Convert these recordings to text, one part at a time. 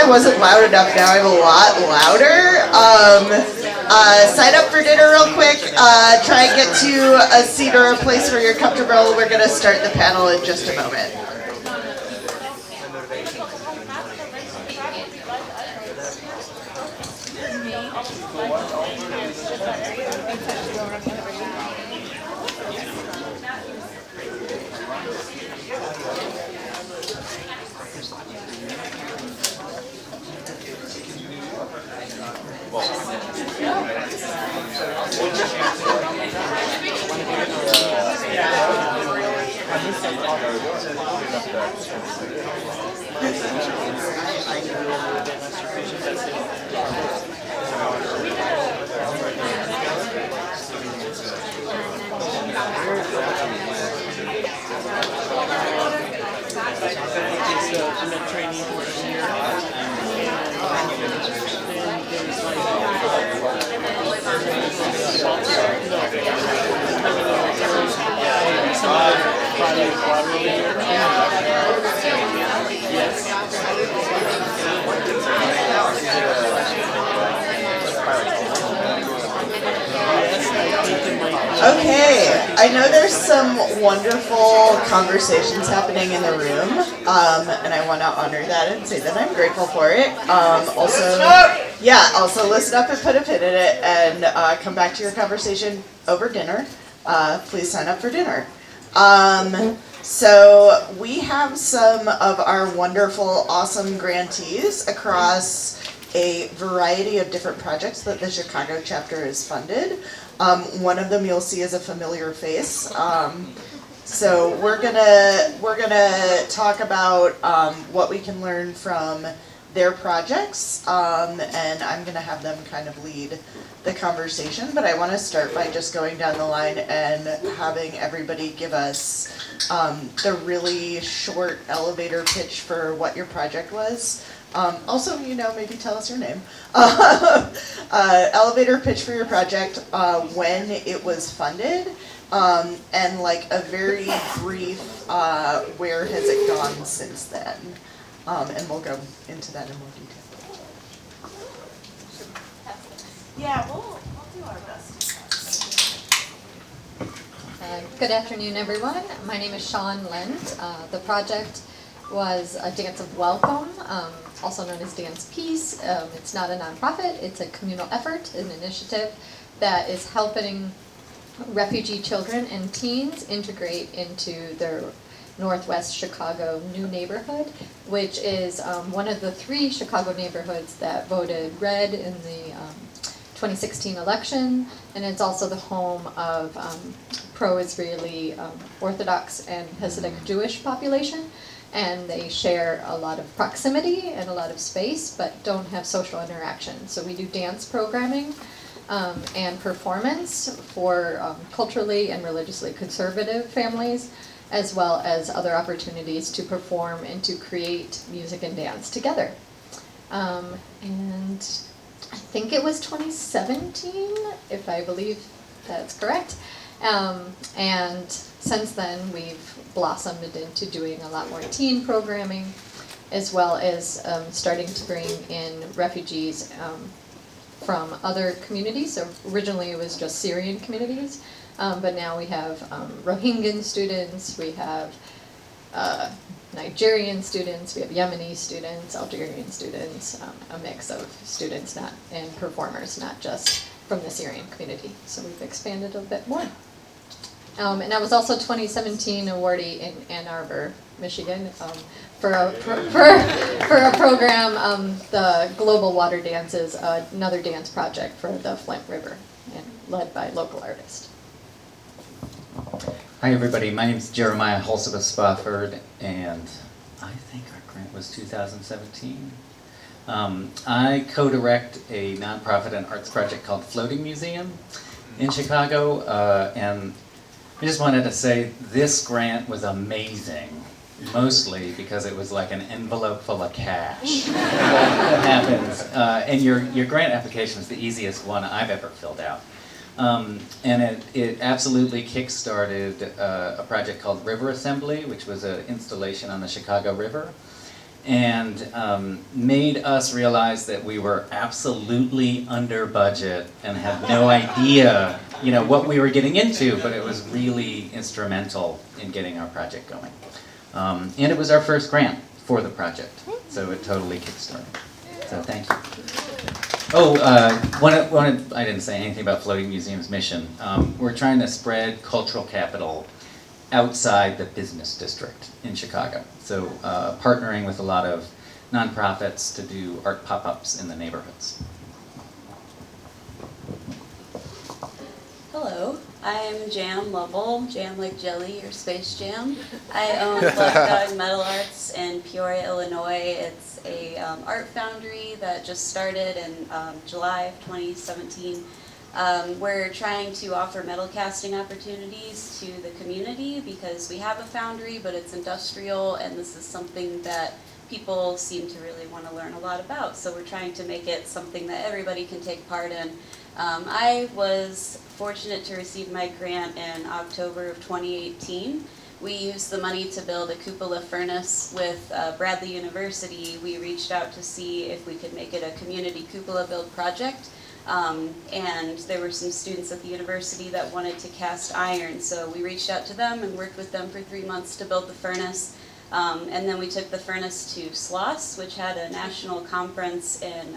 I wasn't loud enough. Now I'm a lot louder. Sign up for dinner real quick. Try and get to a seat or a place where you're comfortable. We're going to start the panel in just a moment. Okay, I know there's some wonderful conversations happening in the room, and I want to honor that and say that I'm grateful for it. Also listen up and put a pin in it, and come back to your conversation over dinner. Please sign up for dinner. So we have some of our wonderful, awesome grantees across a variety of different projects that the Chicago chapter has funded. One of them you'll see is a familiar face. So we're gonna talk about what we can learn from their projects, and I'm gonna have them kind of lead the conversation. But I want to start by just going down the line and having everybody give us the really short elevator pitch for what your project was. Also, maybe tell us your name. Elevator pitch for your project, when it was funded, and like a very brief, where has it gone since then? And we'll go into that in more detail. Yeah, we'll do our best. Good afternoon, everyone. My name is Shawn Lent. The project was a dance of welcome, also known as Dance Peace. It's not a nonprofit, it's a communal effort, an initiative that is helping refugee children and teens integrate into their Northwest Chicago new neighborhood, which is one of the 3 Chicago neighborhoods that voted red in the 2016 election, and it's also the home of pro-Israeli Orthodox and Hasidic Jewish population. And they share a lot of proximity and a lot of space, but don't have social interaction. So we do dance programming and performance for culturally and religiously conservative families, as well as other opportunities to perform and to create music and dance together. And I think it was 2017, if I believe that's correct. And since then, we've blossomed into doing a lot more teen programming, as well as starting to bring in refugees from other communities. So originally it was just Syrian communities, but now we have Rohingya students, we have Nigerian students, we have Yemeni students, Algerian students, a mix of students and performers, not just from the Syrian community. So we've expanded a bit more. And I was also 2017 awardee in Ann Arbor, Michigan, for a program, the Global Water Dances, another dance project for the Flint River, and led by local artists. Hi everybody, my name is Jeremiah Hulsebos-Spofford, and I think our grant was 2017. I co-direct a nonprofit and arts project called Floating Museum in Chicago, and I just wanted to say this grant was amazing, mostly because it was like an envelope full of cash. That happens, and your grant application is the easiest one I've ever filled out. And it absolutely kick-started a project called River Assembly, which was an installation on the Chicago River. and made us realize that we were absolutely under budget and had no idea, what we were getting into, but it was really instrumental in getting our project going. And it was our first grant for the project, so it totally kickstarted. So thank you. Oh, I didn't say anything about Floating Museum's mission. We're trying to spread cultural capital outside the business district in Chicago. So partnering with a lot of nonprofits to do art pop-ups in the neighborhoods. Hello, I'm Jam Lovell, Jam like jelly or Space Jam. I own Love Dog Metal Arts in Peoria, Illinois. It's a art foundry that just started in July of 2017. We're trying to offer metal casting opportunities to the community because we have a foundry, but it's industrial, and this is something that people seem to really want to learn a lot about. So we're trying to make it something that everybody can take part in. I was fortunate to receive my grant in October of 2018. We used the money to build a cupola furnace with Bradley University. We reached out to see if we could make it a community cupola build project. And there were some students at the university that wanted to cast iron, so we reached out to them and worked with them for 3 months to build the furnace. And then we took the furnace to SLOSS, which had a national conference in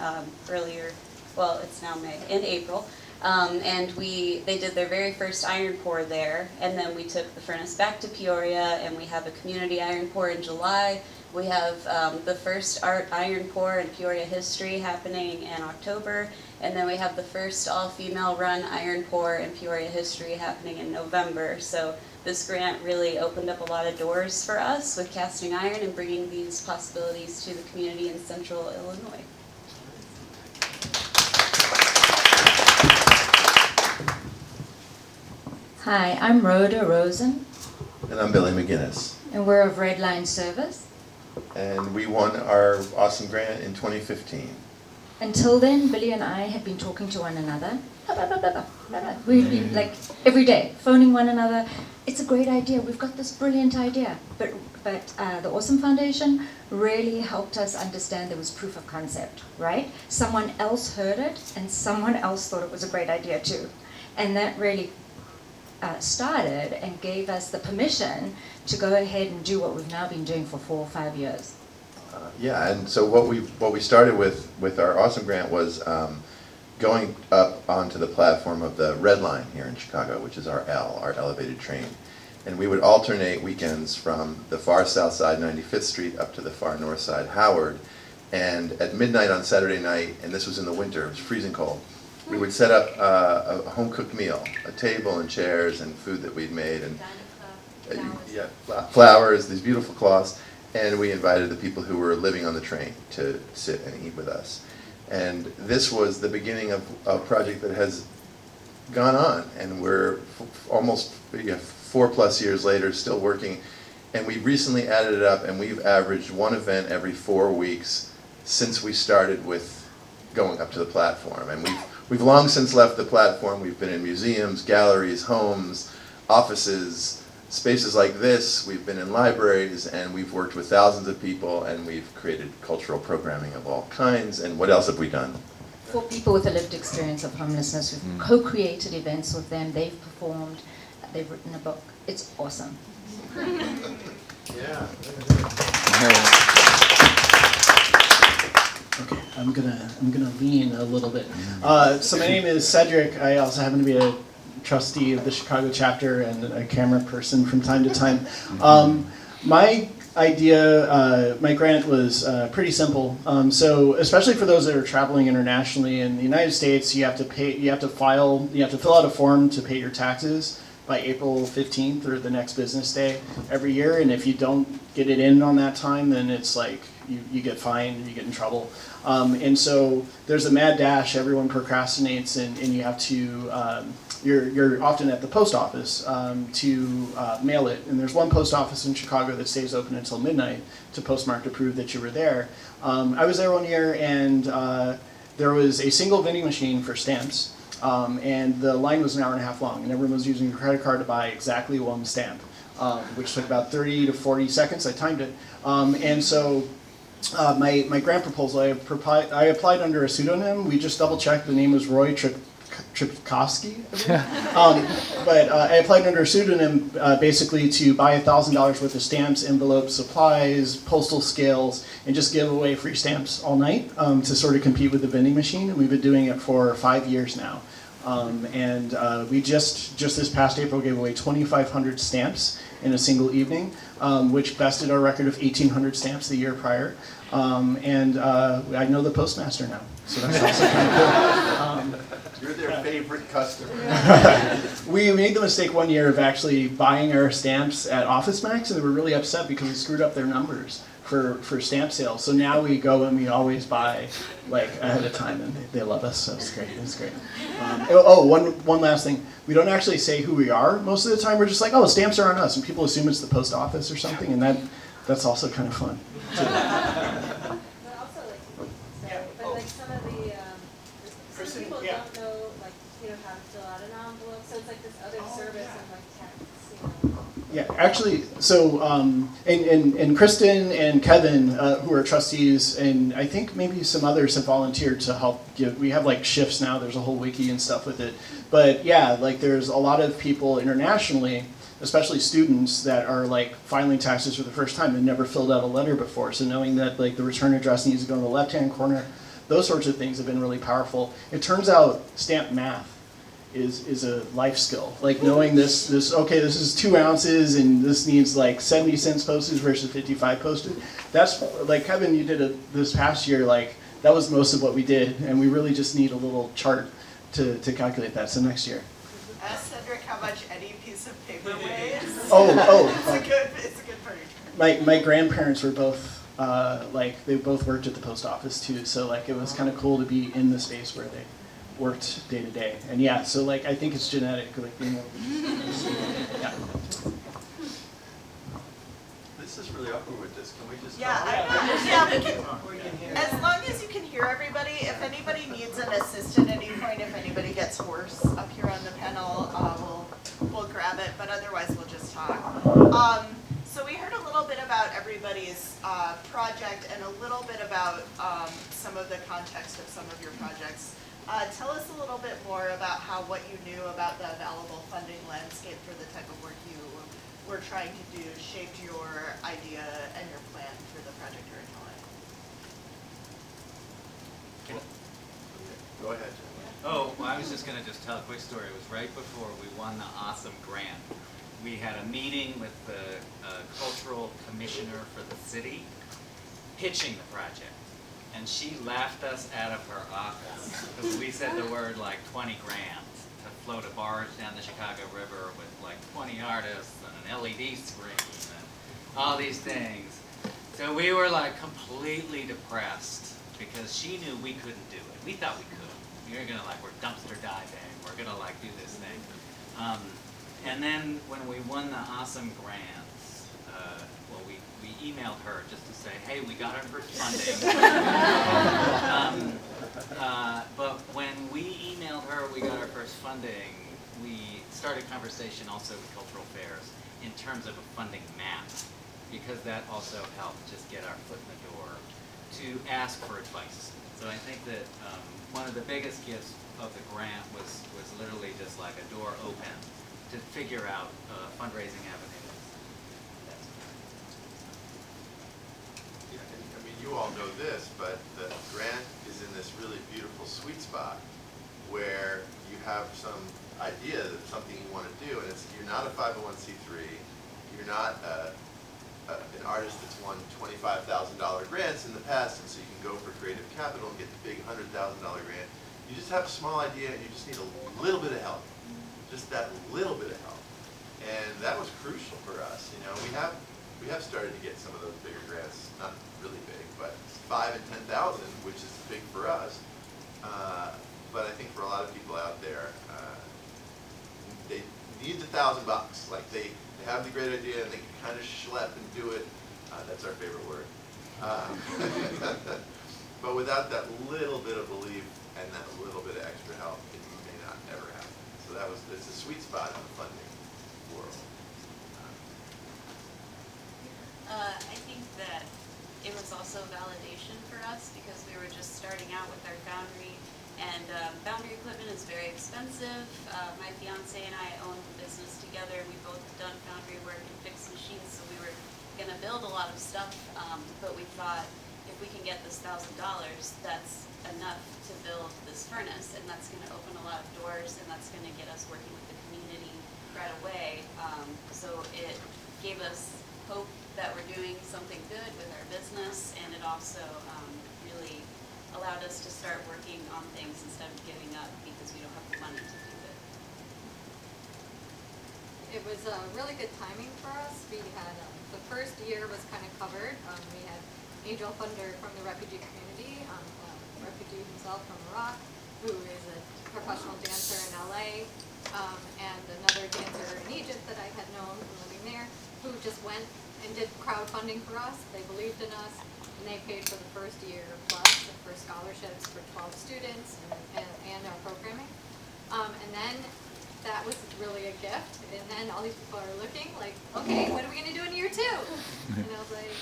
it's now May, in April. And they did their very first iron pour there, and then we took the furnace back to Peoria, and we have a community iron pour in July. We have the first art iron pour in Peoria history happening in October, and then we have the first all-female run iron pour in Peoria history happening in November. So this grant really opened up a lot of doors for us with casting iron and bringing these possibilities to the community in central Illinois. Hi, I'm Rhoda Rosen, And I'm Billy McGuinness. and we're of Red Line Service. And we won our awesome grant in 2015. Until then, Billy and I had been talking to one another. We'd been like every day, phoning one another. It's a great idea. We've got this brilliant idea. But the Awesome Foundation really helped us understand there was proof of concept, right? Someone else heard it, and someone else thought it was a great idea too. And that really started and gave us the permission to go ahead and do what we've now been doing for 4 or 5 years. And so what we started with our awesome grant was going up onto the platform of the Red Line here in Chicago, which is our elevated train. And we would alternate weekends from the far south side, 95th Street, up to the far north side, Howard. And at midnight on Saturday night, and this was in the winter, it was freezing cold, we would set up a home-cooked meal, a table and chairs and food that we'd made, and flowers, these beautiful cloths, and we invited the people who were living on the train to sit and eat with us. And this was the beginning of a project that has gone on, and we're almost 4+ years later still working, and we recently added it up, and we've averaged one event every 4 weeks since we started with going up to the platform. And we've long since left the platform. We've been in museums, galleries, homes, offices, spaces like this. We've been in libraries, and we've worked with thousands of people, and we've created cultural programming of all kinds. And what else have we done? For people with a lived experience of homelessness, we've co-created events with them. They've performed. They've written a book. It's awesome. Yeah. Okay, I'm gonna lean a little bit. So my name is Cedric. I also happen to be a trustee of the Chicago chapter and a camera person from time to time. My idea, my grant was pretty simple. So especially for those that are traveling internationally in the United States, you have to fill out a form to pay your taxes by April 15th or the next business day every year. And if you don't get it in on that time, then it's like you get fined, you get in trouble. And so there's a mad dash, everyone procrastinates, and you have to, you're often at the post office to mail it. And there's one post office in Chicago that stays open until midnight to postmark to prove that you were there. I was there one year, and there was a single vending machine for stamps, and the line was an hour and a half long, and everyone was using a credit card to buy exactly one stamp, which took about 30 to 40 seconds. I timed it. And so my grant proposal, I applied under a pseudonym. We just double checked. The name was Roy Tripkowski. But I applied under a pseudonym basically to buy $1,000 worth of stamps, envelopes, supplies, postal scales, and just give away free stamps all night to sort of compete with the vending machine. And we've been doing it for 5 years now. We just this past April gave away 2,500 stamps in a single evening, which bested our record of 1,800 stamps the year prior. I know the postmaster now, so that's also kind of cool. You're their favorite customer. We made the mistake one year of actually buying our stamps at Office Max, and they were really upset because we screwed up their numbers for stamp sales. So now we go and we always buy like ahead of time, and they love us. So it's great. It's great. One last thing. We don't actually say who we are most of the time. We're just like, oh, stamps are on us, and people assume it's the post office or something, and that's also kind of fun. But also, like some of the some people don't know, like, how to fill out an envelope. So it's like this other service of like text, Yeah, actually, so and Kristen and Kevin, who are trustees, and I think maybe some others have volunteered to help give. We have like shifts now. There's a whole wiki and stuff with it. But yeah, like there's a lot of people internationally, especially students, that are like filing taxes for the first time and never filled out a letter before. So knowing that like the return address needs to go in the left-hand corner, those sorts of things have been really powerful. It turns out stamp math is a life skill. Like knowing this is 2 ounces and this needs like 70 cents postage versus 55 postage. That's like Kevin, you did it this past year. Like that was most of what we did, and we really just need a little chart to calculate that. So next year. Ask Cedric how much any piece of paper weighs. It's a good part. My grandparents were both they both worked at the post office too. So like it was kind of cool to be in the space where they worked day to day. And yeah, so like I think it's genetic. Like yeah. This is really awkward with this. Can we just Yeah, talk? we can. As long as you can hear everybody. If anybody needs an assistant at any point, if anybody gets hoarse up here on the panel, we'll grab it. But otherwise, we'll just talk. So we heard a little bit about everybody's project and a little bit about some of the context of some of your projects. Tell us a little bit more about how what you knew about the available funding landscape for the type of work you were trying to do shaped your idea and your plan for the project originally. Go ahead. Oh, well, I was just going to tell a quick story. It was right before we won the awesome grant. We had a meeting with the cultural commissioner for the city, pitching the project. And she laughed us out of her office because we said the word like 20 grand to float a barge down the Chicago River with like 20 artists and an LED screen and all these things. So we were like completely depressed because she knew we couldn't do it. We thought we could. We were gonna like, we're dumpster diving. We're gonna like do this thing. And then when we won the awesome grants, we emailed her just to say, hey, we got our first funding. But when we emailed her, we got our first funding, we started a conversation also with cultural fairs in terms of a funding map, because that also helped just get our foot in the door to ask for advice. So I think that one of the biggest gifts of the grant was literally just like a door open to figure out fundraising avenues. Yeah, and, I mean, you all know this, but the grant is in this really beautiful sweet spot where you have some idea that something you want to do, and you're not a 501c3, you're not an artist that's won $25,000 grants in the past, and so you can go for creative capital and get the big $100,000 grant. You just have a small idea, and you just need a little bit of help, just that little bit of help, and that was crucial for us. You know, we have started to get some of those bigger grants, not really big, but 5 and 10,000, which is big for us. But I think for a lot of people out there, they need the $1,000 bucks. Like they have the great idea and they can kind of schlep and do it. That's our favorite word. But without that little bit of belief and that little bit of extra help, it may not ever happen. So it's a sweet spot in the funding world. I think that it was also validation for us because we were just starting out with our foundry, and foundry equipment is very expensive. My fiance and I own the business together. We both have done foundry work and fixed machines, so we were going to build a lot of stuff, but we thought if we can get this $1,000, that's enough to build this furnace, and that's going to open a lot of doors, and that's going to get us working with the community right away. So it gave us hope that we're doing something good with our business, and it also really allowed us to start working on things instead of giving up because we don't have the money to do it. It was really good timing for us. We had, the first year was kind of covered. We had angel funder from the refugee community, a refugee himself from Iraq, who is a professional dancer in LA, and another dancer in Egypt that I had known from living there, who just went and did crowdfunding for us. They believed in us, and they paid for the first year plus for scholarships for 12 students and our programming. And then that was really a gift. And then all these people are looking like, okay, what are we going to do in year 2? And I was like,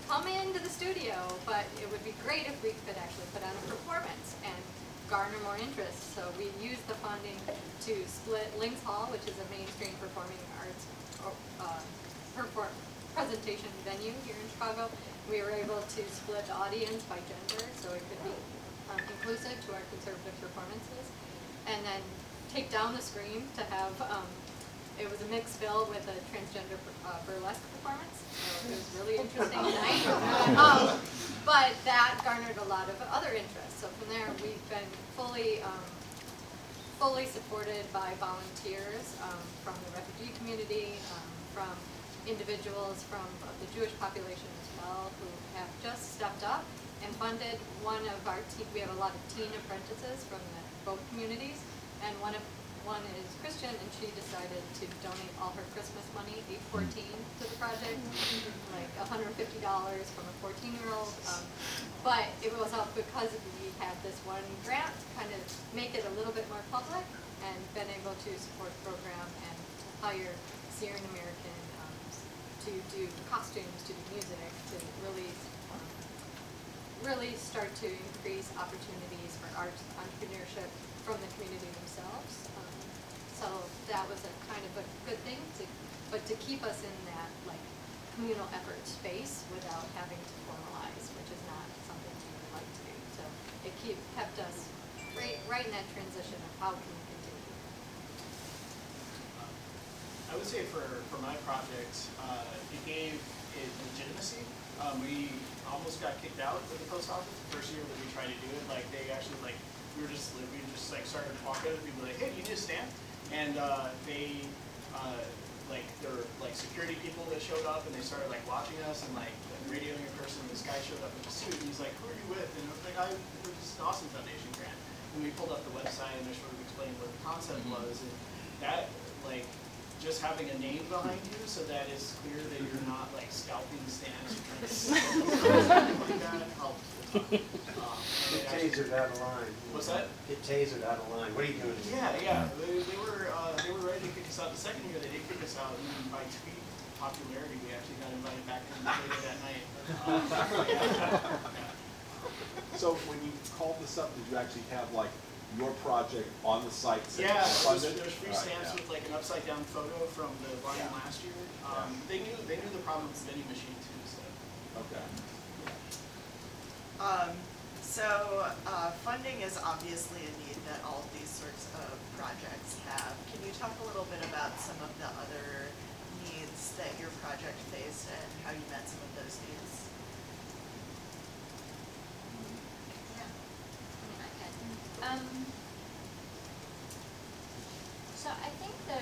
come into the studio, but it would be great if we could actually put on a performance and garner more interest. So we used the funding to split Links Hall, which is a mainstream performing arts presentation venue here in Chicago. We were able to split the audience by gender, so it could be inclusive to our conservative performances. And then take down the screen to have, it was a mixed bill with a transgender burlesque performance. So it was really interesting tonight. But that garnered a lot of other interest. So from there, we've been fully supported by volunteers from the refugee community, from individuals from the Jewish population as well, who have just stepped up and funded one of our we have a lot of teen apprentices from both communities, and one is Christian, and she decided to donate all her Christmas money, age 14, to the project, like $150 from a 14-year-old. But it was all because we had this one grant to kind of make it a little bit more public, and been able to support the program and to hire Syrian American to do costumes, to do music, to really start to increase opportunities for arts entrepreneurship from the community themselves. So that was a kind of a good thing, but to keep us in that like communal effort space without having to formalize, which is not something we would like to do. So it kept us right in that transition of how can we continue. I would say for my project, it gave it legitimacy. We almost got kicked out of the post office the first year that we tried to do it. Like they actually we just started to walk out and people were like, hey, you need a stand? And they there were like security people that showed up and they started like watching us and like radioing a person. This guy showed up in a suit and he's like, who are you with? And I was like, it was just an awesome foundation grant. And we pulled up the website and they sort of explained what the concept was, and that just having a name behind you so that it's clear that you're not like scalping stands or trying to like that helped a ton. Get tasered out of line. What's that? Get tasered out of line. What are you doing? Yeah. They were ready to kick us out. The second year they did kick us out, and by tweet popularity, we actually got invited back in later that night. So when you called this up, did you actually have like your project on the site? Yeah, there's free stamps with like an upside down photo from the line last year. They knew the problem with the vending machine too. So. Okay. Funding is obviously a need that all of these sorts of projects have. Can you talk a little bit about some of the other needs that your project faced and how you met some of those needs? So I think the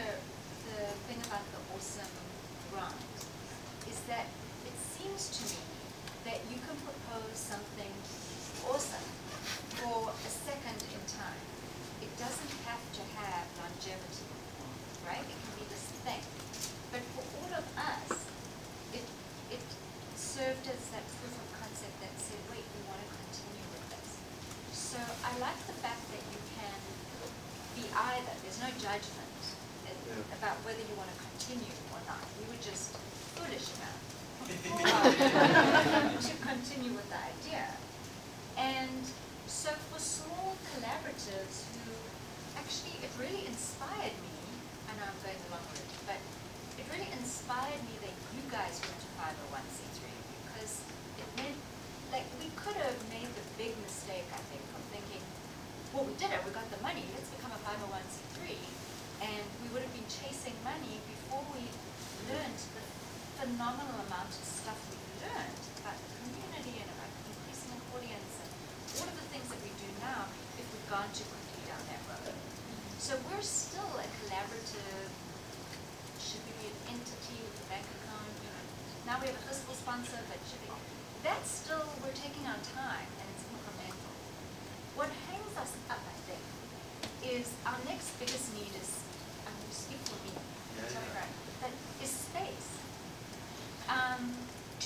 thing about the Awesome grant is that it seems to me that you can propose something awesome for a second in time. It doesn't have to have longevity, right? It can be this thing. But for all of us, it served as that proof of concept that said, wait, we want to continue with this. So I like the fact that you can be either. There's no judgment about whether you want to continue or not. We were just foolish about to continue with the idea. And so for small collaboratives who, actually it really inspired me, I know I'm going along with it, but it really inspired me that you guys went to 501c3, because it meant, like, we could have made the big mistake, I think, of thinking, well, we did it, we got the money, let's become a 501c3, and we would have been chasing money before we learned the phenomenal amount of stuff we learned about the community and about increasing an audience and all of the things that we do now if we've gone too quickly down that road. So we're still a collaborative, should we be an entity with a bank account, you know, now we have a fiscal sponsor, but should we, that's still, we're taking our time and it's incremental. What hangs us up, I think, is our next biggest need is, I'm going to speak for me, sorry, right, but is space.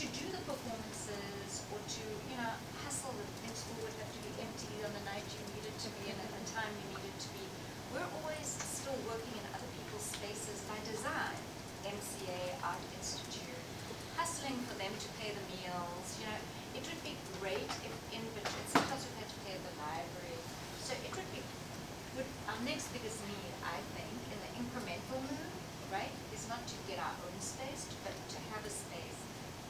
To do the performances or to, you know, hustle in school would have to be empty on the night you needed to be and at the time you needed to be. We're always still working in other people's spaces by design. MCA, Art Institute, hustling for them to pay the meals. You know, it would be great if in budget, sometimes we had to pay the library. So it would be, our next biggest need, I think, in the incremental move, right, is not to get our own space, but to have a space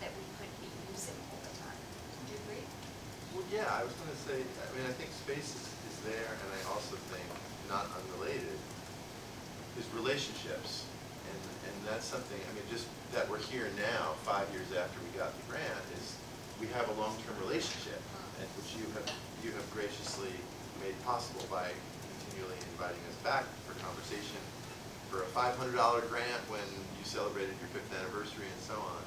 that we could be using all the time. Do you agree? Well, yeah, I was going to say, I mean, I think space is there, and I also think, not unrelated, is relationships. And that's something, I mean, just that we're here now, 5 years after we got the grant, is we have a long-term relationship, and which you have graciously made possible by continually inviting us back for conversation, for a $500 grant when you celebrated your 5th anniversary and so on.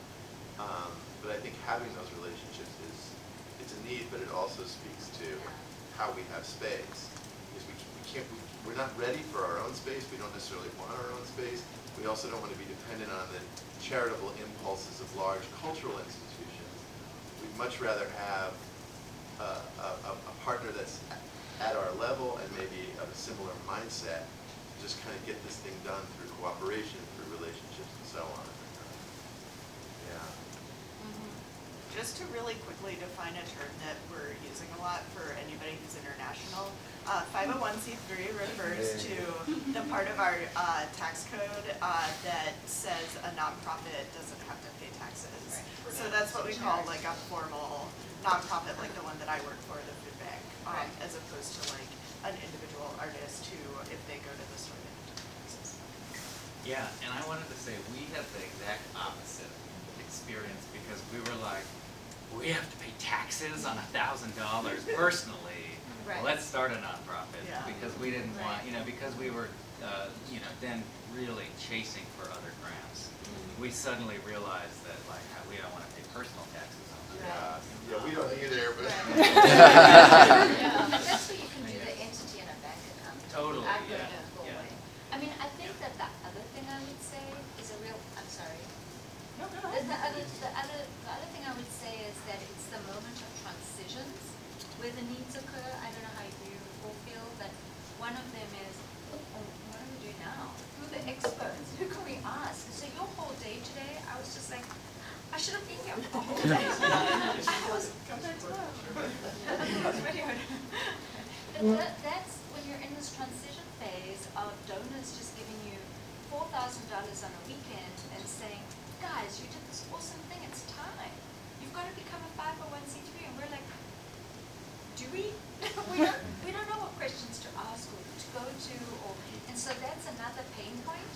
But I think having those relationships it's a need, but it also speaks to how we have space. Because we're not ready for our own space. We don't necessarily want our own space. We also don't want to be dependent on the charitable impulses of large cultural institutions. We'd much rather have a partner that's at our level and maybe of a similar mindset to just kind of get this thing done through cooperation, through relationships, and so on. Just to really quickly define a term that we're using a lot for anybody who's international, 501c3 refers to the part of our tax code that says a nonprofit doesn't have to pay taxes. Right. So that's what we call like a formal nonprofit, like the one that I work for, the food bank, as opposed to like an individual artist who, if they go to the store, they have to pay taxes. Yeah, and I wanted to say we had the exact opposite experience because we were like, we have to pay taxes on $1,000 personally. Right. Let's start a nonprofit because we didn't Right. want, because we were, then really chasing for other grants. We suddenly realized that like we don't want to pay personal taxes on that. Yeah, we don't either, but. But that's where you can do the entity in a bank account. Totally, I'd go yeah, to a full yeah. way. I mean, I think that the other thing I would say is a real, I'm sorry. No, go The ahead. other thing I would say is that it's the moment of transitions where the needs occur. I don't know how you all feel, but one of them is, what do we do now? Who are the experts? Who can we ask? So your whole day today, I was just like, I should have been here the whole day. I was But that's when you're in this transition phase of donors just giving you $4,000 on a weekend and saying, guys, you did this awesome thing, it's time. You've got to become a 501c3. And we're like, do we? we don't know what questions to ask or to go to. And so that's another pain point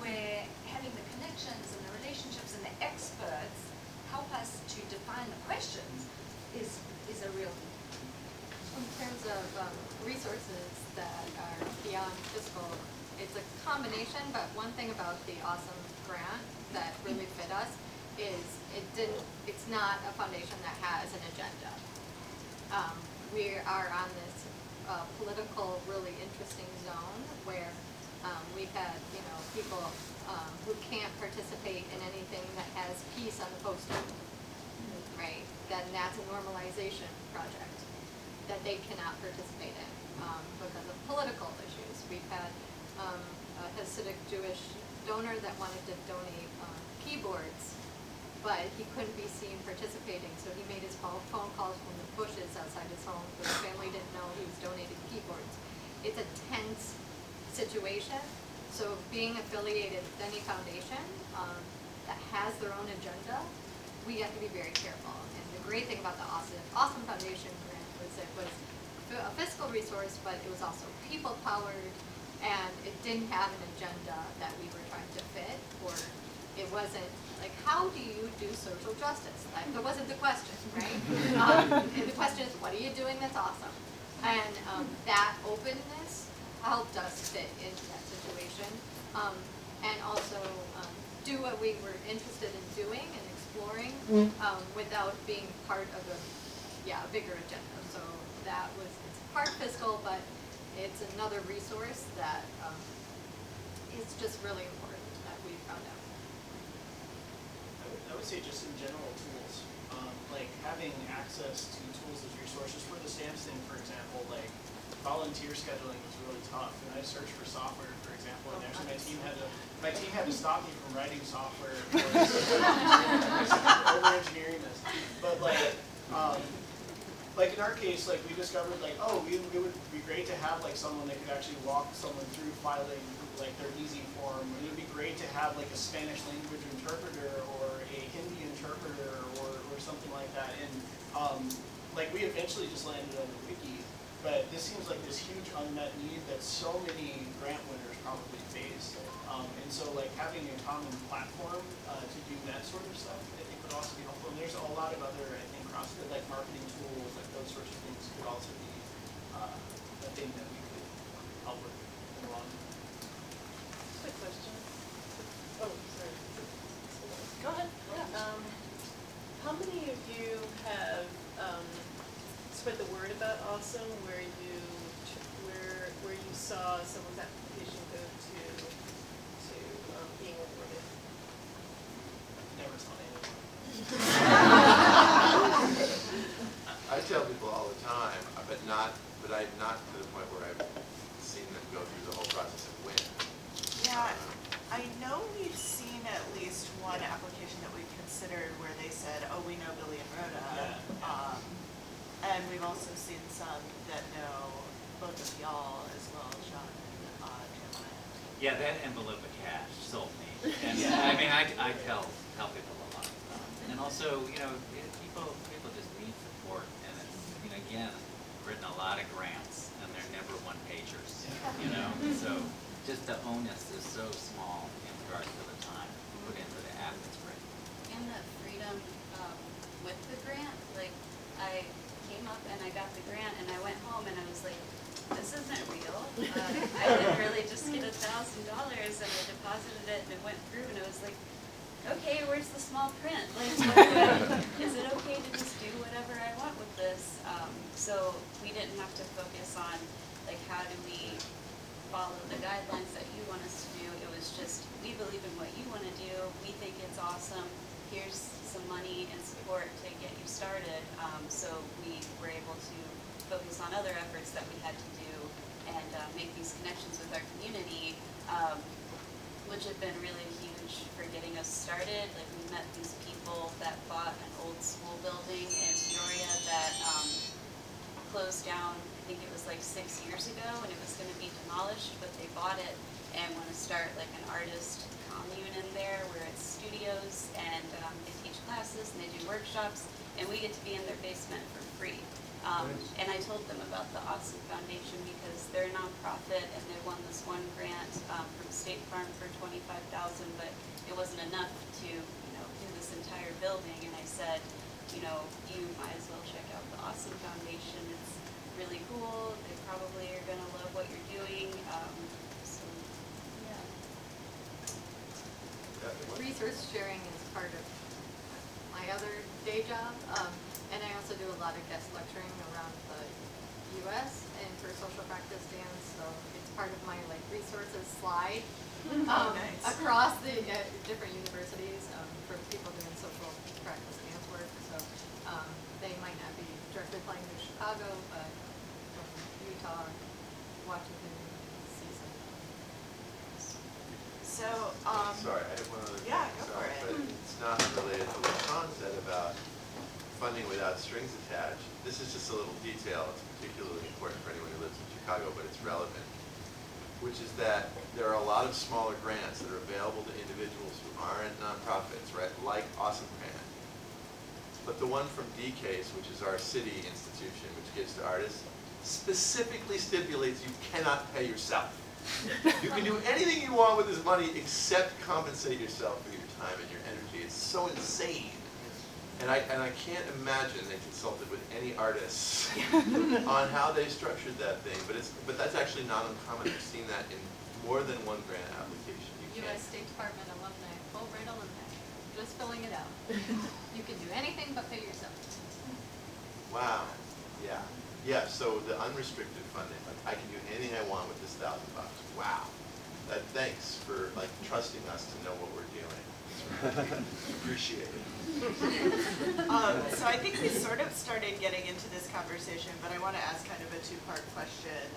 where having the connections and the relationships and the experts help us to define the questions is a real need. In terms of resources that are beyond fiscal, it's a combination, but one thing about the awesome grant that really fit us is it's not a foundation that has an agenda. We are on this political, really interesting zone where we've had, people who can't participate in anything that has peace on the poster, right? Then that's a normalization project that they cannot participate in because of political issues. We've had a Hasidic Jewish donor that wanted to donate keyboards but he couldn't be seen participating, so he made his phone calls from the bushes outside his home, so his family didn't know he was donating keyboards. It's a tense situation, so being affiliated with any foundation that has their own agenda, we have to be very careful. And the great thing about the Awesome Foundation grant was it was a fiscal resource, but it was also people-powered, and it didn't have an agenda that we were trying to fit, or it wasn't like, how do you do social justice? That wasn't the question, right? And the question is, what are you doing that's awesome? And that openness helped us fit into that situation, and also do what we were interested in doing and exploring without being part of a bigger agenda. So that was, it's part fiscal, but it's another resource that is just really important that we found out. I would say just in general tools, like having access to tools as resources for the stamps thing, for example, like volunteer scheduling was really tough. And I searched for software, for example, and actually my team had to stop me from writing software. Over engineering this, but like in our case, like we discovered like, oh, it would be great to have like someone that could actually walk someone through filing like their easy form. And it would be great to have like a Spanish language interpreter or a Hindi interpreter or something like that. And like we eventually just landed on the wiki, but this seems like this huge unmet need that so many grant winners probably face. And so like having a common platform to do that sort of stuff, I think would also be helpful. And there's a lot of other, I think, CrossFit like marketing tools, like those sorts of things could also be a thing that we could help with in the long run. Quick question. Oh, sorry. Go ahead. Yeah. How many of you have spread the word about Awesome, where you saw someone's application go to being awarded? Never saw anyone. I tell people all the time, but not to the point where I've seen them go through the whole process and win. Yeah, I know we've seen at least one application that we've considered where they said, oh, we know Billy and Rhoda. And we've also seen some that know both of y'all as well as Shawn and Jeremiah. Yeah, that envelope of cash sold me. And I mean, I tell people a lot. And also, you know, people just need support. And it's, you know, again, I've written a lot of grants, and they're never one-pagers, you know? So just the onus is so small in regards to the time put into the app. It's great. And the freedom with the grant, like I came up and I got the grant and I went home and I was like, this isn't real. I literally just get $1,000 and I deposited it and it went through and I was like, okay, where's the small print? Like, is it okay to just do whatever I want with this? So we didn't have to focus on like how do we follow the guidelines that you want us to do. It was just, we believe in what you want to do. We think it's awesome. Here's some money and support to get you started. So we were able to focus on other efforts that we had to do and make these connections with our community, which have been really huge for getting us started. Like we met these people that bought an old school building in Peoria that closed down, I think it was like 6 years ago, and it was going to be demolished, but they bought it and want to start like an artist commune in there where it's studios and they teach classes and they do workshops, and we get to be in their basement for free. And I told them about the Awesome Foundation because they're a nonprofit and they won this one grant from State Farm for $25,000, but it wasn't enough to, you know, do this entire building. And I said, you know, you might as well check out the Awesome Foundation. It's really cool. They probably are going to love what you're doing. So, yeah. Resource sharing is part of my other day job. And I also do a lot of guest lecturing around the U.S. and for social practice dance, so it's part of my like resources slide across the different universities for people doing social practice dance work. So they might not be directly playing in Chicago, but from Utah, Washington, season. So, sorry, I have one other thing. Yeah, go for Sorry, it. but it's not unrelated to what Shawn said about funding without strings attached. This is just a little detail. It's particularly important for anyone who lives in Chicago, but it's relevant, which is that there are a lot of smaller grants that are available to individuals who aren't nonprofits, right, like Awesome Grant. But the one from DCASE, which is our city institution, which gives to artists, specifically stipulates you cannot pay yourself. You can do anything you want with this money except compensate yourself for your time and your energy. It's so insane. And I can't imagine they consulted with any artists on how they structured that thing. But that's actually not uncommon. I've seen that in more than one grant application. U.S. State Department alumni, Fulbright alumni, just filling it out. You can do anything but pay yourself. Wow. Yeah. Yeah. So the unrestricted funding, like I can do anything I want with this $1,000. Wow. Thanks for like trusting us to know what we're doing. Appreciate it. So I think we sort of started getting into this conversation, but I want to ask kind of a two-part question.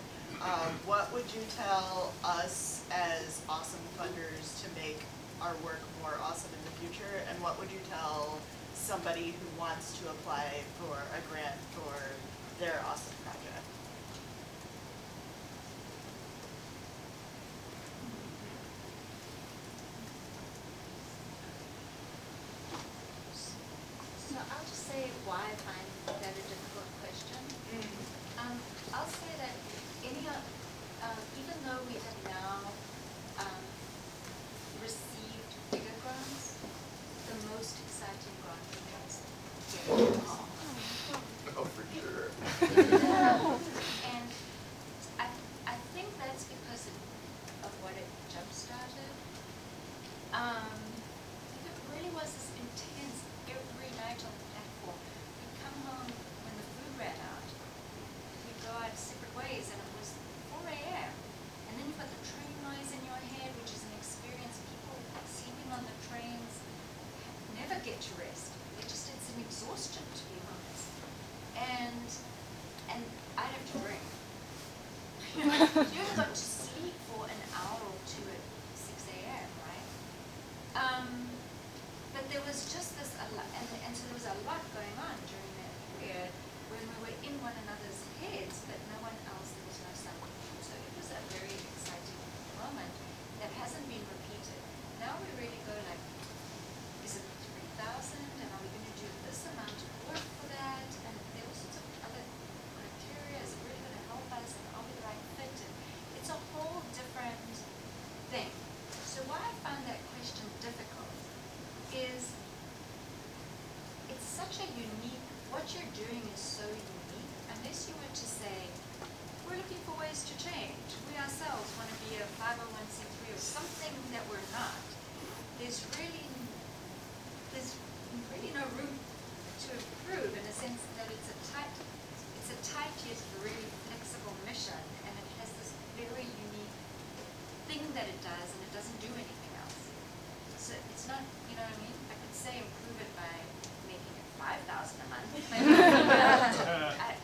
What would you tell us as awesome funders to make our work more awesome in the future? And what would you tell somebody who wants to apply for a grant for their awesome project? So I'll just say why I find that a difficult question. I'll say that even though we have now received bigger grants, the most exciting grant was Oh, for sure. And I think that's because of what it jump-started. It really was this intense every night on the platform. We'd come home when the food ran out. We'd go our separate ways, and it was 4 a.m. And then you've got the train noise in your head, which is an experience. People sleeping on the trains never get to rest. It's an exhaustion to be honest. And I'd have to drink. You only got to sleep for an hour or two at 6 a.m., right? But there was just this, and so there was a lot going on during that period when we were in one another's heads, but no one else, there was no sound. So it was a very exciting moment that hasn't been repeated. Now we really go like, is it 3,000, and are we going to do this amount of work for that? And there were sorts of other criteria. Is it really going to help us, and are we the right fit? And it's a whole different thing. So why I find that question difficult is it's such a unique, what you're doing is so unique, unless you were to say, we're looking for ways to change. We ourselves want to be a 501c3 or something that we're not. There's really no room to improve in a sense that it's a tight yet really flexible mission, and it has this very unique thing that it does, and it doesn't do anything else. So it's not, you know what I mean? I could say improve it by making it 5,000 a month. I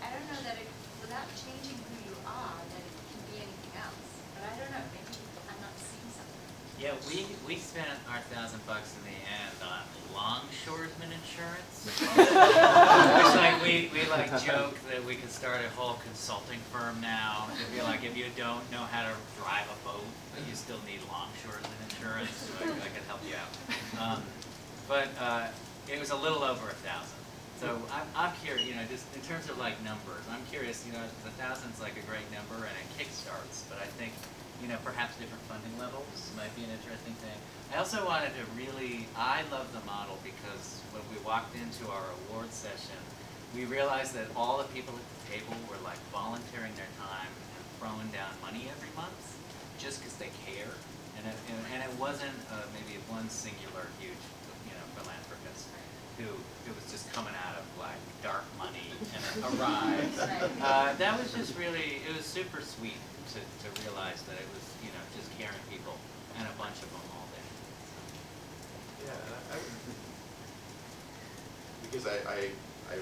don't know that without changing who you are, that it can be anything else. But I don't know, maybe I'm not seeing something. Yeah, we spent our $1,000 in the end on longshoreman insurance. It's like we like joke that we could start a whole consulting firm now. It'd be like if you don't know how to drive a boat, but you still need longshoreman insurance, so I could help you out. But it was a little over 1,000. So I'm curious, just in terms of like numbers, I'm curious, the 1,000's like a great number and it kickstarts, but I think, perhaps different funding levels might be an interesting thing. I also wanted to I love the model because when we walked into our awards session, we realized that all the people at the table were like volunteering their time and throwing down money every month just because they care. And it wasn't maybe one singular huge, philanthropist who was just coming out of like dark money and arrived. That was just really, it was super sweet to realize that it was, just caring people and a bunch of them all day. Yeah, because I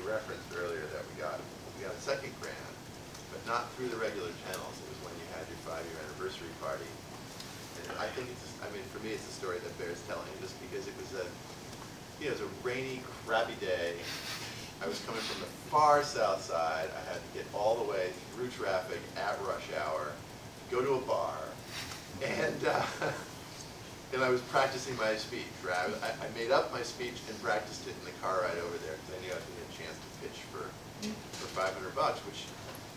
referenced earlier that we got a second grant, but not through the regular channels. It was when you had your 5-year anniversary party. And I think for me, it's a story that bears telling just because it was it was a rainy, crappy day. I was coming from the far south side. I had to get all the way through traffic at rush hour, go to a bar, and I was practicing my speech. Right? I made up my speech and practiced it in the car ride over there because I knew I was going to get a chance to pitch for $500, which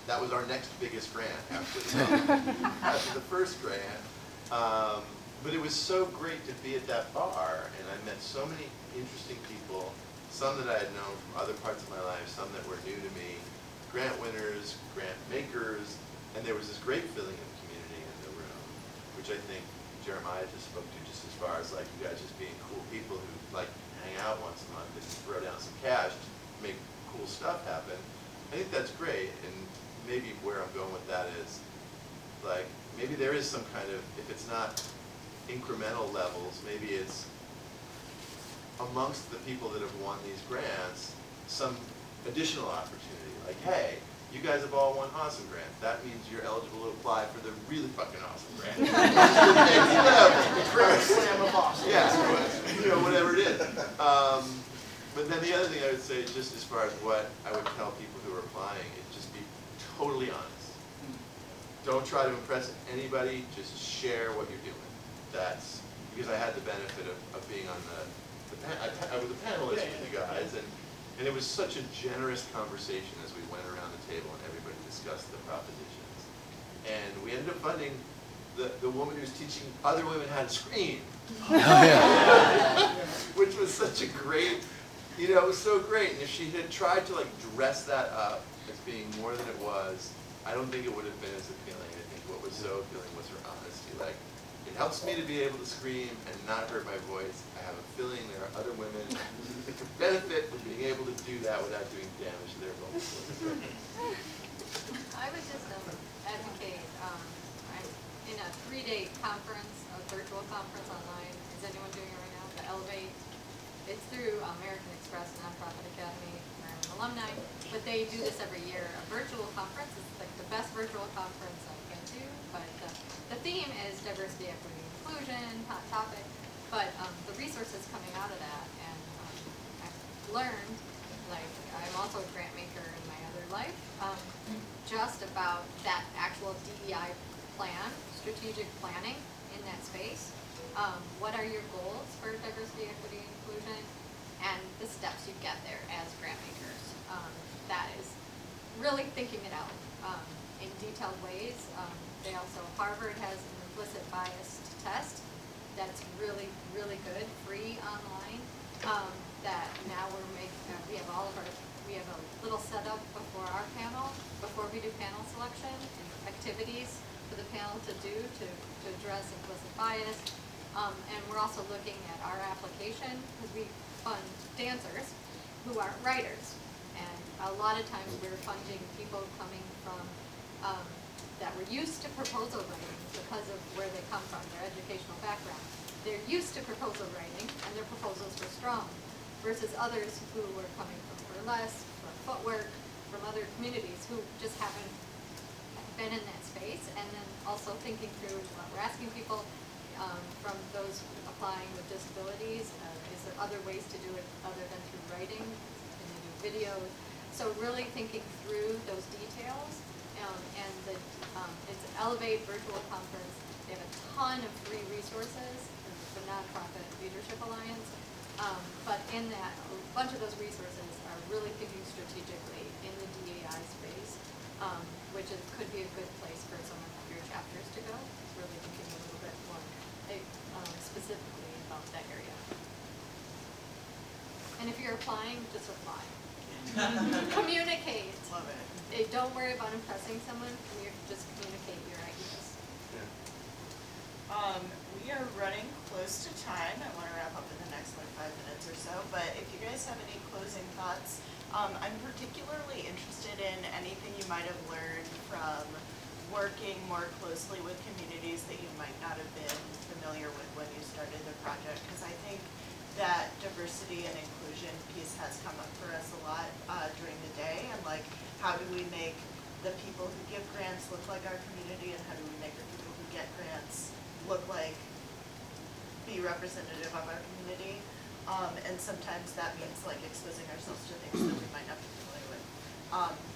that was our next biggest grant after the first grant. But it was so great to be at that bar, and I met so many interesting people, some that I had known from other parts of my life, some that were new to me, grant winners, grant makers, and there was this great feeling of community in the room, which I think Jeremiah just spoke to, just as far as like you guys just being cool people who like hang out once a month and throw down some cash to make cool stuff happen. I think that's great, and maybe where I'm going with that is, like, maybe there is some kind of, if it's not incremental levels, maybe it's amongst the people that have won these grants, some additional opportunity. Like, hey, you guys have all won awesome grants. That means you're eligible to apply for the really fucking awesome grant. Grand slam of awesome. Yeah, whatever it is. But then the other thing I would say, just as far as what I would tell people who are applying, is just be totally honest. Don't try to impress anybody, just share what you're doing. That's because I had the benefit of being on I was a panelist with you guys, and it was such a generous conversation as we went around the table and everybody discussed the propositions. And we ended up funding the woman who's teaching other women how to scream. Which was such a great, it was so great. And if she had tried to like dress that up as being more than it was, I don't think it would have been as appealing. I think what was so appealing was her honesty. Like, it helps me to be able to scream and not hurt my voice. I have a feeling there are other women that could benefit from being able to do that without doing damage to their vocal cords. I would just advocate, I'm in a 3-day conference, a virtual conference online. Is anyone doing it right now? The Elevate. It's through American Express Nonprofit Academy, Maryland alumni, but they do this every year. A virtual conference is like the best virtual conference I've been to, but the theme is diversity, equity, inclusion, hot topic, but the resources coming out of that, and I've learned, like, I'm also a grant maker in my other life, just about that actual DEI plan, strategic planning in that space. What are your goals for diversity, equity, inclusion, and the steps you get there as grant makers. That is really thinking it out in detailed ways. They also, Harvard has an implicit bias test that's really, really good, free online, that now we're making, we have a little setup before our panel, before we do panel selection, and activities for the panel to do to address implicit bias. And we're also looking at our application, because we fund dancers who aren't writers. And a lot of times we're funding people coming from, that were used to proposal writing because of where they come from, their educational background. They're used to proposal writing, and their proposals were strong, versus others who were coming from burlesque, from footwork, from other communities who just haven't been in that space. And then also thinking through what we're asking people from those applying with disabilities, is there other ways to do it other than through writing? Can they do videos? So really thinking through those details, and it's an Elevate virtual conference. They have a ton of free resources, the Nonprofit Leadership Alliance, but in that, a bunch of those resources are really thinking strategically in the DEI space, which could be a good place for some of your chapters to go. It's really thinking a little bit more specifically about that area. And if you're applying, just apply. Communicate. Love it. Don't worry about impressing someone. Just communicate your ideas. We are running close to time. I want to wrap up in the next 5 minutes or so, but if you guys have any closing thoughts, I'm particularly interested in anything you might have learned from working more closely with communities that you might not have been familiar with when you started the project, because I think that diversity and inclusion piece has come up for us a lot during the day, and like, how do we make the people who give grants look like our community, and how do we make the people who get grants look like, be representative of our community? And sometimes that means like exposing ourselves to things that we might not be familiar with.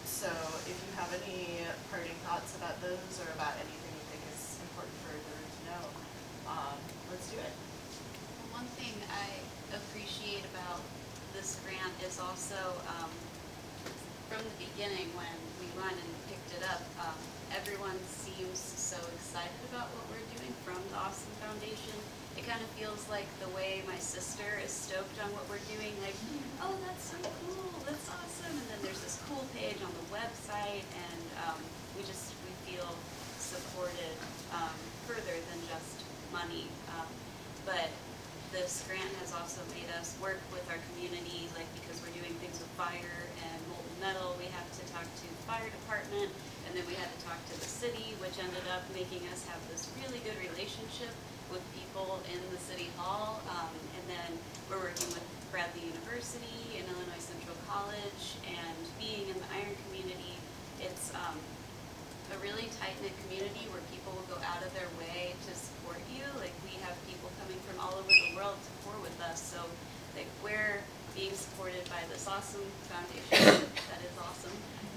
So if you have any parting thoughts about those or about anything you think is important for the room to know, let's do it. One thing I appreciate about this grant is also from the beginning when we won and picked it up, everyone seems so excited about what we're doing from the Awesome Foundation. It kind of feels like the way my sister is stoked on what we're doing, like, oh, that's so cool, that's awesome. And then there's this cool page on the website, and we feel supported further than just money. But this grant has also made us work with our community, like because we're doing things with fire and molten metal, we have to talk to the fire department, and then we had to talk to the city, which ended up making us have this really good relationship with people in the city hall. And then we're working with Bradley University and Illinois Central College, and being in the iron community, it's a really tight-knit community where people will go out of their way to support you. Like, we have people coming from all over the world to tour with us, so like we're being supported by this awesome foundation that is awesome,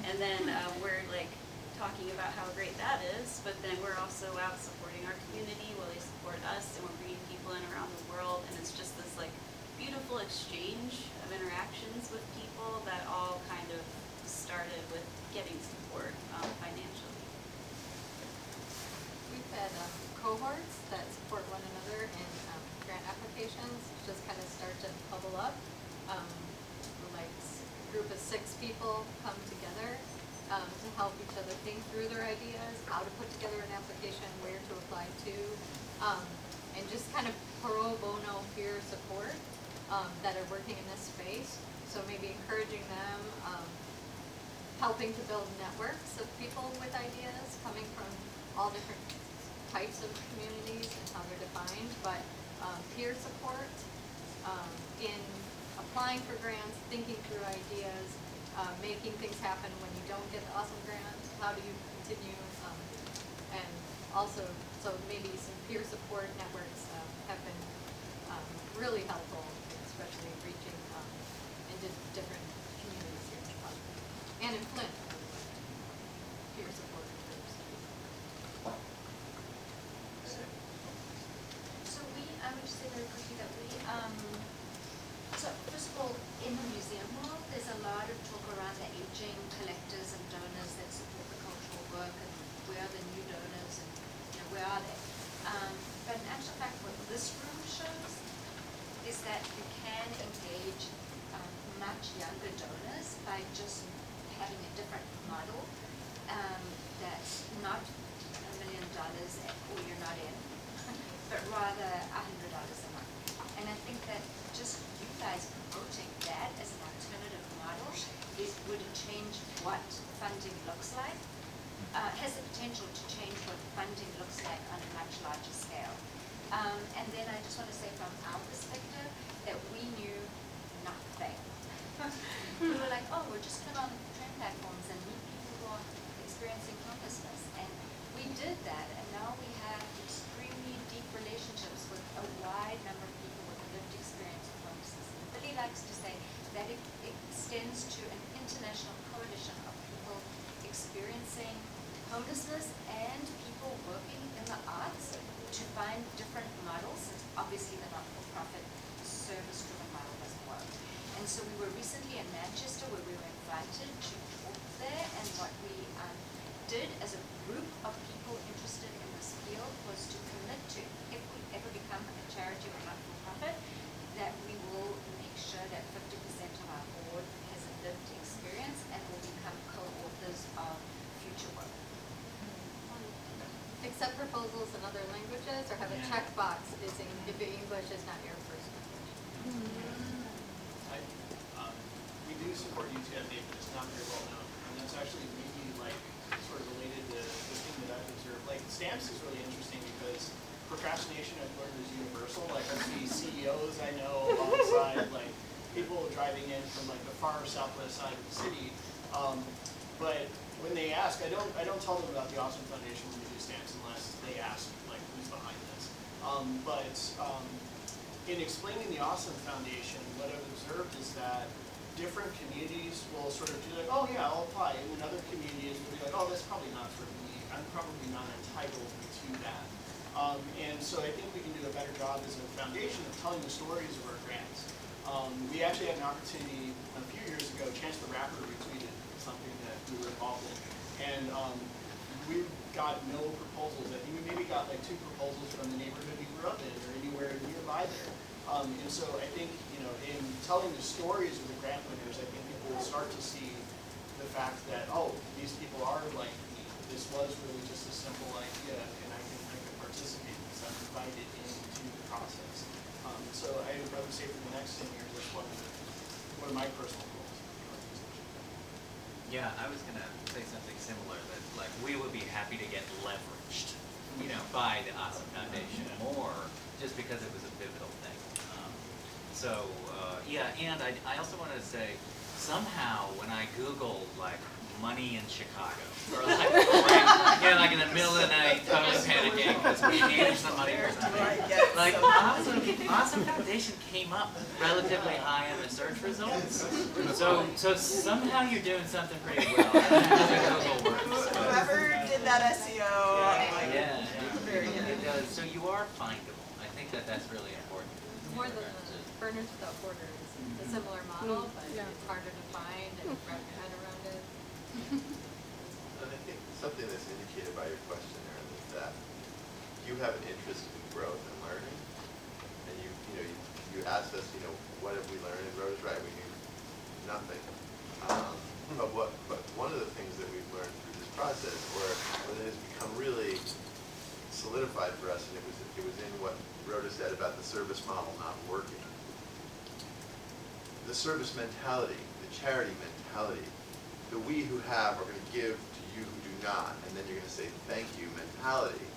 and then we're like talking about how great that is, but then we're also out supporting our community while they support us, and we're bringing people in around the world, and it's just this like beautiful exchange of interactions with people that all kind of started with getting support financially. We've had cohorts that support one another in grant applications, just kind of start to bubble up. Like a group of 6 people come together to help each other think through their ideas, how to put together an application, where to apply to, and just kind of pro bono peer support that are working in this space. So maybe encouraging them, helping to build networks of people with ideas coming from all different types of communities and how they're defined, but peer support in applying for grants, thinking through ideas, making things happen when you don't get the awesome grant, how do you continue, and also, so maybe some peer support networks have been really helpful, especially reaching into different communities here in Chicago. And in Flint, peer support groups. So I would just say very quickly that so first of all, in the museum world, there's a lot of talk around the aging collectors and donors that support the cultural work, and where are the new donors, and where are they? But in actual fact, what this room shows is that you can engage much younger donors by just having a different model that's not $1 million or you're not in, but rather $100 a month. And I think that just you guys promoting that as an alternative model would change what funding looks like, has the potential to change what funding looks like on a much larger scale. And then I just want to say from our perspective that we knew nothing. We were like, oh, we're just put on train platforms and meet people who are experiencing homelessness. And we did that, and now we have extremely deep relationships with a wide number of people with a lived experience of homelessness. And Billy likes to say that it extends to an international coalition of people experiencing homelessness and people working in the arts to find different models. It's obviously the not-for-profit service-driven model doesn't work. And so we were recently in Manchester where we were invited to talk there, and what we did as a group of people interested in this field was to commit to, if we ever become a charity or not-for-profit, that we will make sure that 50% of our board has a lived experience and will become co-authors of future work. Accept proposals in other languages, or have a checkbox if English is not your first language. We do support UTMB, but it's not very well known, and that's actually maybe like sort of related to the thing that I've observed. Like stamps is really interesting because procrastination I've learned is universal. Like I see CEOs I know alongside like people driving in from like the far southwest side of the city. But when they ask, I don't tell them about the Awesome Foundation when we do stamps unless they ask like who's behind this. in explaining the Awesome Foundation, what I've observed is that different communities will sort of do like, oh yeah, I'll apply, and then other communities will be like, oh, that's probably not for me. I'm probably not entitled to that. And so I think we can do a better job as a foundation of telling the stories of our grants. We actually had an opportunity a few years ago, Chance the Rapper retweeted something that we were involved in. And we got no proposals. I think we maybe got like 2 proposals from the neighborhood we grew up in or anywhere nearby there. And so I think, you know, in telling the stories of the grant winners, I think people will start to see the fact that, oh, these people are like me. This was really just a simple idea, and I can participate because I'm invited into the process. So I would say for the next 10 years, that's one of my personal goals. Yeah, I was gonna say something similar, that like we would be happy to get leveraged, you know, by the Awesome Foundation more, just because it was a pivotal thing. Yeah, and I also wanted to say, somehow when I Googled like money in Chicago, or like, like in the middle of the night, totally panicking because we needed some money for something, like Awesome Foundation came up relatively high in the search results. So somehow you're doing something pretty well. I don't know how Google works. Whoever did that SEO, yeah, it does. So you are findable. I think that's really important. More than the Burners Without Borders, it's a similar model, but it's harder to find and wrap your head around it. And I think something that's indicated by your question, Erin, is that you have an interest in growth and learning, and you asked us, what have we learned? And Rhoda's right, we knew nothing. But one of the things that we've learned through this process, or what has become really solidified for us, and it was in what Rhoda said about the service model not working. The service mentality, the charity mentality, the we who have are going to give to you who do not, and then you're going to say thank you mentality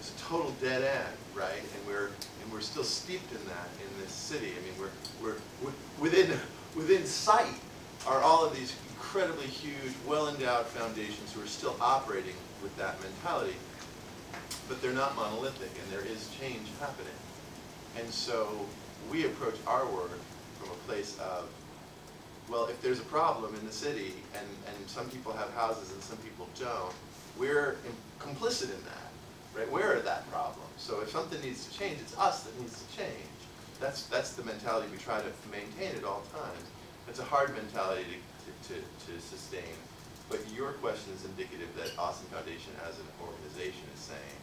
is a total dead end, right? And we're still steeped in that in this city. I mean, we're within sight are all of these incredibly huge, well-endowed foundations who are still operating with that mentality, but they're not monolithic, and there is change happening. And so we approach our work from a place of, well, if there's a problem in the city, and some people have houses and some people don't, we're complicit in that, right? We're that problem. So if something needs to change, it's us that needs to change. That's the mentality we try to maintain at all times. It's a hard mentality to sustain. But your question is indicative that Awesome Foundation as an organization is saying,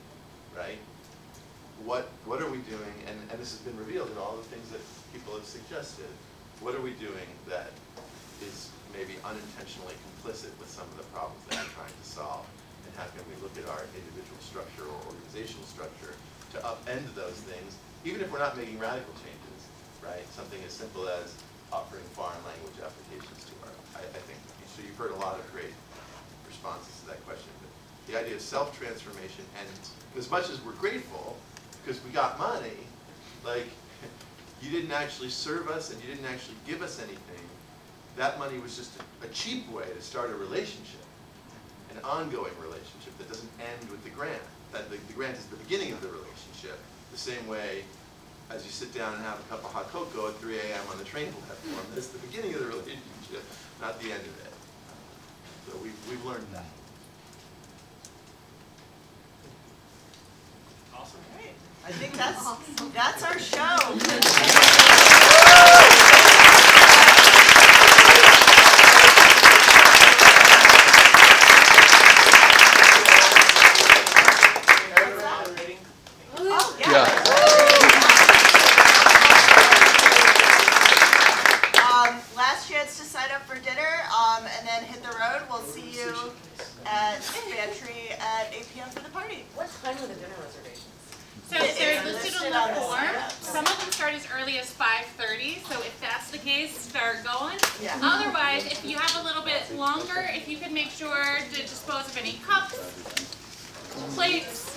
right? What are we doing? And this has been revealed in all the things that people have suggested. What are we doing that is maybe unintentionally complicit with some of the problems that we're trying to solve? And how can we look at our individual structure or organizational structure to upend those things, even if we're not making radical changes, right? Something as simple as offering foreign language applications to our, I think, so you've heard a lot of great responses to that question. But the idea of self-transformation, and as much as we're grateful because we got money, like, you didn't actually serve us and you didn't actually give us anything. That money was just a cheap way to start a relationship, an ongoing relationship that doesn't end with the grant. That the grant is the beginning of the relationship, the same way as you sit down and have a cup of hot cocoa at 3 a.m. on the train platform. That's the beginning of the relationship, not the end of it. So we've learned that. Awesome. Great. I think that's our show. Last chance to sign up for dinner, and then hit the road. We'll see you at Pantry at 8 p.m. for the party. What time are the dinner reservations? So they're listed on the form. Some of them start as early as 5:30, so if that's the case, start going. Yeah. Otherwise, if you have a little bit longer, if you could make sure to dispose of any cups, plates,